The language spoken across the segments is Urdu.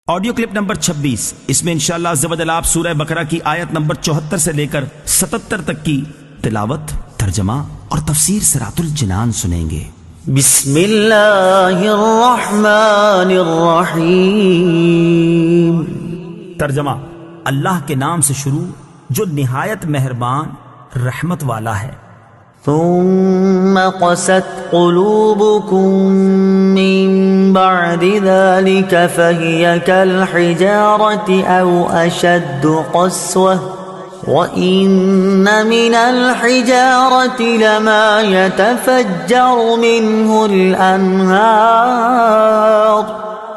آڈیو کلپ نمبر 26، اس میں انشاءاللہ عز و جل آپ سورہ بقرہ کی آیت نمبر 74 سے لے کر 77 تک کی تلاوت، ترجمہ اور تفسیر صراط الجنان سنیں گے۔ بسم اللہ الرحمن الرحیم۔ ترجمہ: اللہ کے نام سے شروع جو نہایت مہربان رحمت والا ہے۔ ثم قست قلوبكم من بعد ذلك فهي كالحجارة أو أشد قسوة وإن من الحجارة لما يتفجر منه الأنهار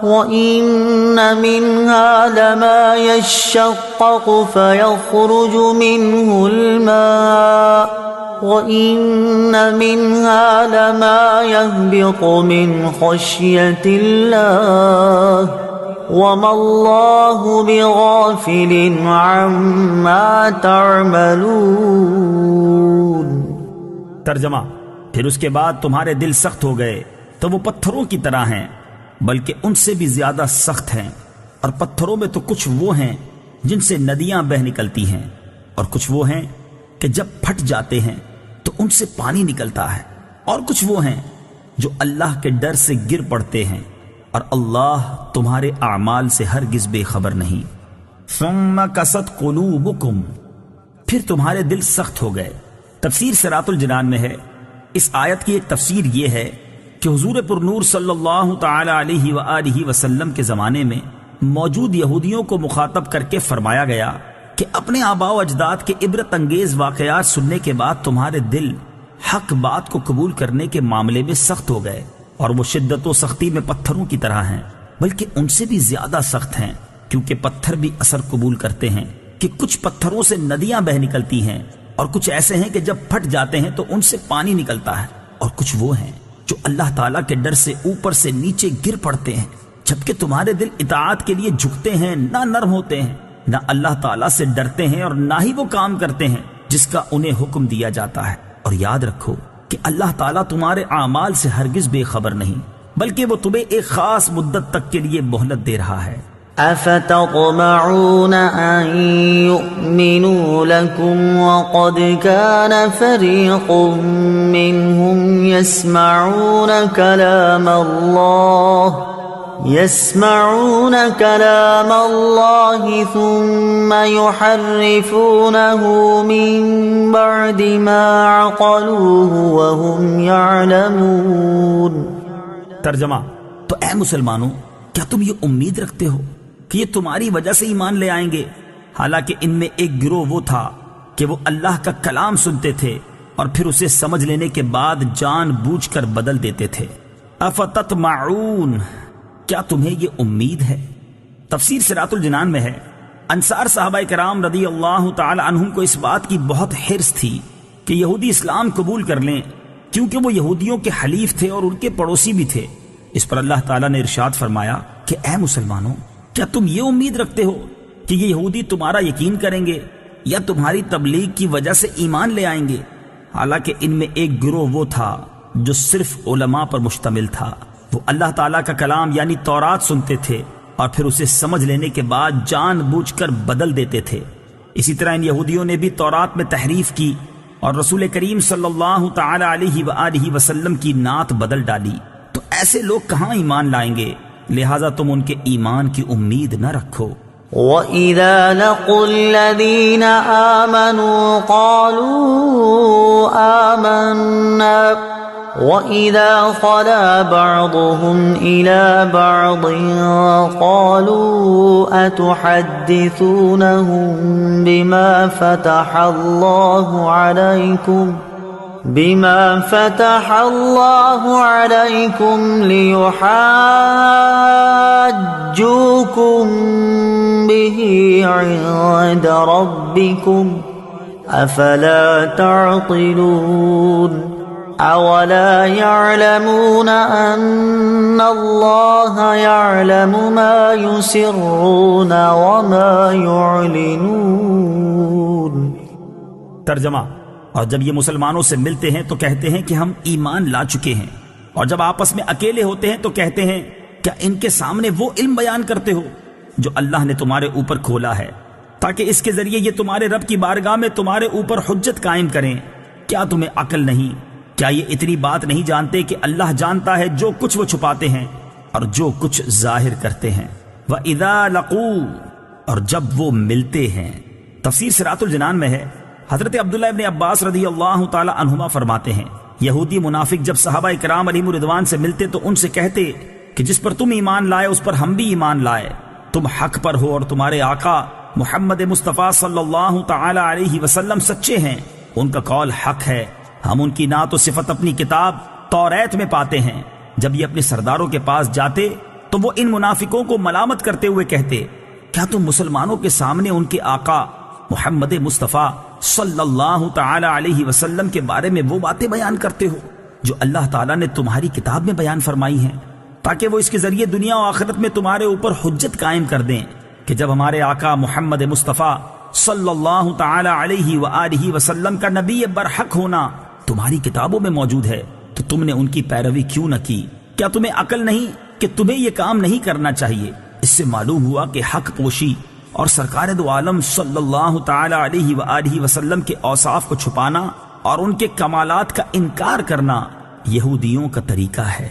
وإن منها لما يشقق فيخرج منه الماء وَإِنَّ مِنْهَا لَمَا يَهْبِطُ مِنْ خَشْيَةِ اللَّهِ وَمَا اللَّهُ بِغَافِلٍ عَمَّا تَعْمَلُونَ۔ ترجمہ: پھر اس کے بعد تمہارے دل سخت ہو گئے تو وہ پتھروں کی طرح ہیں، بلکہ ان سے بھی زیادہ سخت ہیں، اور پتھروں میں تو کچھ وہ ہیں جن سے ندیاں بہہ نکلتی ہیں، اور کچھ وہ ہیں کہ جب پھٹ جاتے ہیں تو ان سے پانی نکلتا ہے، اور کچھ وہ ہیں جو اللہ کے ڈر سے گر پڑتے ہیں، اور اللہ تمہارے اعمال سے ہرگز بے خبر نہیں۔ ثم قست قلوبکم، پھر تمہارے دل سخت ہو گئے۔ تفسیر صراط الجنان میں ہے، اس آیت کی ایک تفسیر یہ ہے کہ حضور پر نور صلی اللہ تعالی علیہ وآلہ وسلم کے زمانے میں موجود یہودیوں کو مخاطب کر کے فرمایا گیا کہ اپنے آباء و اجداد کے عبرت انگیز واقعات سننے کے بعد تمہارے دل حق بات کو قبول کرنے کے معاملے میں سخت ہو گئے، اور وہ شدت و سختی میں پتھروں کی طرح ہیں، بلکہ ان سے بھی زیادہ سخت ہیں، کیونکہ پتھر بھی اثر قبول کرتے ہیں کہ کچھ پتھروں سے ندیاں بہ نکلتی ہیں، اور کچھ ایسے ہیں کہ جب پھٹ جاتے ہیں تو ان سے پانی نکلتا ہے، اور کچھ وہ ہیں جو اللہ تعالیٰ کے ڈر سے اوپر سے نیچے گر پڑتے ہیں، جبکہ تمہارے دل اطاعت کے لیے جھکتے ہیں، نہ نرم ہوتے ہیں، نہ اللہ تعالیٰ سے ڈرتے ہیں، اور نہ ہی وہ کام کرتے ہیں جس کا انہیں حکم دیا جاتا ہے۔ اور یاد رکھو کہ اللہ تعالیٰ تمہارے اعمال سے ہرگز بے خبر نہیں، بلکہ وہ تمہیں ایک خاص مدت تک کے لیے مہلت دے رہا ہے۔ افتطمعون ان يؤمنوا لكم وقد كان فريق منهم يسمعون كلام الله ثم يحرفونه من بعد ما عقلوه وهم يعلمون۔ ترجمہ: تو اے مسلمانوں، کیا تم یہ امید رکھتے ہو کہ یہ تمہاری وجہ سے ایمان لے آئیں گے، حالانکہ ان میں ایک گروہ وہ تھا کہ وہ اللہ کا کلام سنتے تھے اور پھر اسے سمجھ لینے کے بعد جان بوجھ کر بدل دیتے تھے۔ افتطمعون، کیا تمہیں یہ امید ہے؟ تفسیر صراط الجنان میں ہے، انصار صحابہ کرام رضی اللہ تعالی عنہم کو اس بات کی بہت حرص تھی کہ یہودی اسلام قبول کر لیں، کیونکہ وہ یہودیوں کے حلیف تھے اور ان کے پڑوسی بھی تھے۔ اس پر اللہ تعالیٰ نے ارشاد فرمایا کہ اے مسلمانوں، کیا تم یہ امید رکھتے ہو کہ یہ یہودی تمہارا یقین کریں گے یا تمہاری تبلیغ کی وجہ سے ایمان لے آئیں گے؟ حالانکہ ان میں ایک گروہ وہ تھا جو صرف علماء پر مشتمل تھا، وہ اللہ تعالیٰ کا کلام یعنی تورات سنتے تھے اور پھر اسے سمجھ لینے کے بعد جان بوجھ کر بدل دیتے تھے۔ اسی طرح ان یہودیوں نے بھی تورات میں تحریف کی اور رسول کریم صلی اللہ تعالی علیہ وآلہ وسلم کی نعت بدل ڈالی، تو ایسے لوگ کہاں ایمان لائیں گے؟ لہٰذا تم ان کے ایمان کی امید نہ رکھو۔ وَإِذَا لَقُوا الَّذِينَ آمَنُوا قَالُوا آمَنَّا وَإِذَا خَلَا بَعْضُهُمْ إِلَى بَعْضٍ قَالُوا أَتُحَدِّثُونَهُم بِمَا فَتَحَ اللَّهُ عَلَيْكُمْ لِيُحَاجُّوكُم بِهِ عِندَ رَبِّكُمْ أَفَلَا تَعْقِلُونَ أَوَلَا يَعْلَمُونَ أَنَّ اللَّهَ يَعْلَمُ مَا يُسِرُّونَ وَمَا يُعْلِنُونَ۔ ترجمہ: اور جب یہ مسلمانوں سے ملتے ہیں تو کہتے ہیں کہ ہم ایمان لا چکے ہیں، اور جب آپس میں اکیلے ہوتے ہیں تو کہتے ہیں کیا ان کے سامنے وہ علم بیان کرتے ہو جو اللہ نے تمہارے اوپر کھولا ہے، تاکہ اس کے ذریعے یہ تمہارے رب کی بارگاہ میں تمہارے اوپر حجت قائم کریں۔ کیا تمہیں عقل نہیں؟ کیا یہ اتنی بات نہیں جانتے کہ اللہ جانتا ہے جو کچھ وہ چھپاتے ہیں اور جو کچھ ظاہر کرتے ہیں؟ وَإِذَا لَقُوا، اور جب وہ ملتے ہیں۔ تفسیر صراط الجنان میں ہے، حضرت عبداللہ ابن عباس رضی اللہ تعالی عنہما فرماتے ہیں، یہودی منافق جب صحابہ کرام علیہم رضوان سے ملتے تو ان سے کہتے کہ جس پر تم ایمان لائے اس پر ہم بھی ایمان لائے، تم حق پر ہو اور تمہارے آقا محمد مصطفیٰ صلی اللہ تعالی علیہ وسلم سچے ہیں، ان کا قول حق ہے، ہم ان کی نعت و صفت اپنی کتاب توریت میں پاتے ہیں۔ جب یہ اپنے سرداروں کے پاس جاتے تو وہ ان منافقوں کو ملامت کرتے ہوئے کہتے، کیا تم مسلمانوں کے سامنے ان کے آقا محمد مصطفیٰ صلی اللہ تعالی علیہ وسلم کے بارے میں وہ باتیں بیان کرتے ہو جو اللہ تعالیٰ نے تمہاری کتاب میں بیان فرمائی ہیں، تاکہ وہ اس کے ذریعے دنیا و آخرت میں تمہارے اوپر حجت قائم کر دیں کہ جب ہمارے آقا محمد مصطفیٰ صلی اللہ تعالی علیہ وآلہ وسلم کا نبی برحق ہونا تمہاری کتابوں میں موجود ہے تو تم نے ان کی پیروی کیوں نہ کی؟ کیا تمہیں عقل نہیں کہ تمہیں یہ کام نہیں کرنا چاہیے؟ اس سے معلوم ہوا کہ حق پوشی اور سرکار دو عالم صلی اللہ تعالی علیہ وآلہ وسلم کے اوصاف کو چھپانا اور ان کے کمالات کا انکار کرنا یہودیوں کا طریقہ ہے۔